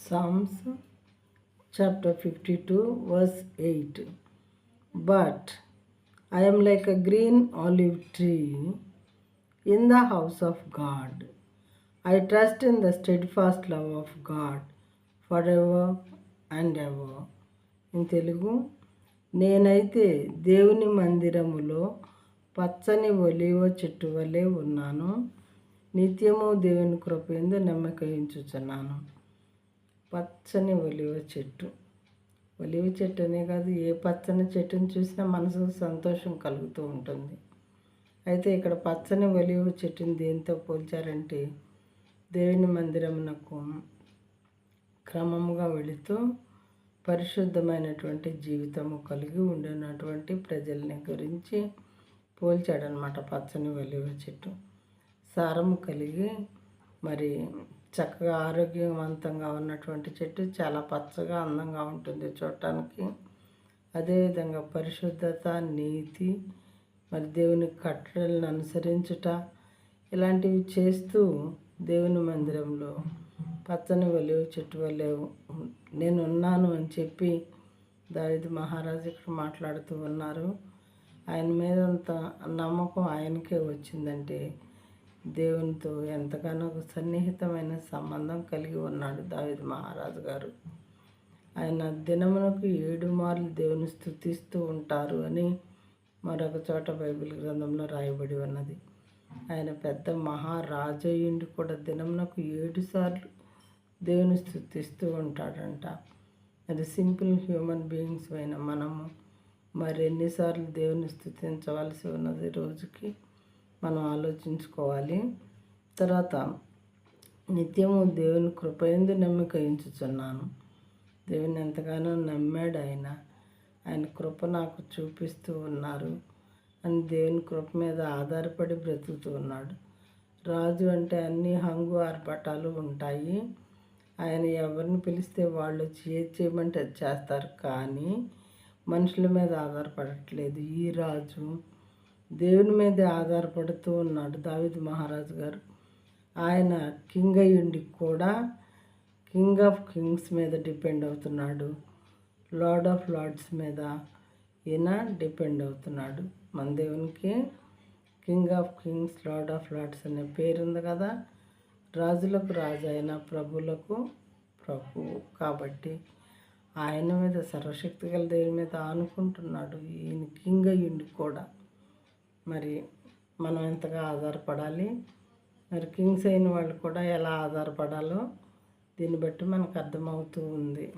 Psalms chapter 52 verse 8. But I am like a green olive tree in the house of God. I trust in the steadfast love of God forever and ever. In Telugu, నేనైతే దేవుని మందిరములో పచ్చని ఒలీవ చెట్టు వలె ఉన్నాను. నిత్యము దేవుని కృపయందు నమ్మకయించుచున్నాను. పచ్చని ఒలివ చెట్టు అనే కాదు, ఏ పచ్చని చెట్టుని చూసినా మనసుకు సంతోషం కలుగుతూ ఉంటుంది. అయితే ఇక్కడ పచ్చని ఒలివ చెట్టుని దేంతో పోల్చారంటే, దేవుని మందిరమునకు క్రమముగా వెళుతూ పరిశుద్ధమైనటువంటి జీవితము కలిగి ఉండినటువంటి ప్రజల్ని గురించి పోల్చాడనమాట. పచ్చని ఒలివ చెట్టు సారము కలిగి మరి చక్కగా ఆరోగ్యవంతంగా ఉన్నటువంటి చెట్టు చాలా పచ్చగా అందంగా ఉంటుంది చూడటానికి. అదేవిధంగా పరిశుద్ధత, నీతి, మరి దేవుని కట్టడలను అనుసరించుట, ఇలాంటివి చేస్తూ దేవుని మందిరంలో పచ్చని ఒలీవ చెట్టు వలె నేనున్నాను అని చెప్పి దావీదు మహారాజు ఇక్కడ మాట్లాడుతూ ఉన్నారు. ఆయన మీదంత నమ్మకం ఆయనకే వచ్చిందంటే దేవునితో ఎంతగానో సన్నిహితమైన సంబంధం కలిగి ఉన్నాడు దావీదు మహారాజు గారు. ఆయన దినమునకు 7 మార్లు దేవుని స్తుతిస్తూ ఉంటారు అని మరొక చోట బైబిల్ గ్రంథంలో రాయబడి ఉన్నది. ఆయన పెద్ద మహారాజయ్యుండి కూడా దినమునకు 7 సార్లు దేవుని స్తుతిస్తూ ఉంటాడంట. అది సింపుల్ హ్యూమన్ బీయింగ్స్ అయిన మనము మరెన్నిసార్లు దేవుని స్తుతించవలసి ఉన్నది రోజుకి మనం ఆలోచించుకోవాలి. తర్వాత నిత్యము దేవుని కృపయందు నమ్మకయించుచున్నాను. దేవుని ఎంతగానో నమ్మాడు ఆయన కృప నాకు చూపిస్తూ ఉన్నారు అని దేవుని కృప మీద ఆధారపడి బ్రతుకుతూ ఉన్నాడు. రాజు అంటే అన్ని హంగు ఆర్భటాలు ఉంటాయి. ఆయన ఎవరిని పిలిస్తే వాళ్ళు చేయమంటే అది చేస్తారు, కానీ మనుషుల మీద ఆధారపడట్లేదు. ఈ రాజు దేవుని మీదే ఆధారపడుతూ ఉన్నాడు దావీదు మహారాజు గారు. ఆయన కింగ్ అయ్యుండి కూడా కింగ్ ఆఫ్ కింగ్స్ మీద డిపెండ్ అవుతున్నాడు. లార్డ్ ఆఫ్ లార్డ్స్ మీద ఈయన డిపెండ్ అవుతున్నాడు. మన దేవునికి king of kings, lord of lords అనే పేరుంది కదా. రాజులకు రాజు అయిన ప్రభువులకు ప్రభువు కాబట్టి ఆయన మీద సర్వశక్తి గల దేవుని మీద ఆనుకుంటున్నాడు. ఈయన కింగ్ అయ్యుండి కూడా మరి మనం ఎంతగా ఆధారపడాలి, మరి కింగ్స్ అయిన వాళ్ళు కూడా ఎలా ఆధారపడాలో దీన్ని బట్టి మనకు అర్థమవుతూ ఉంది.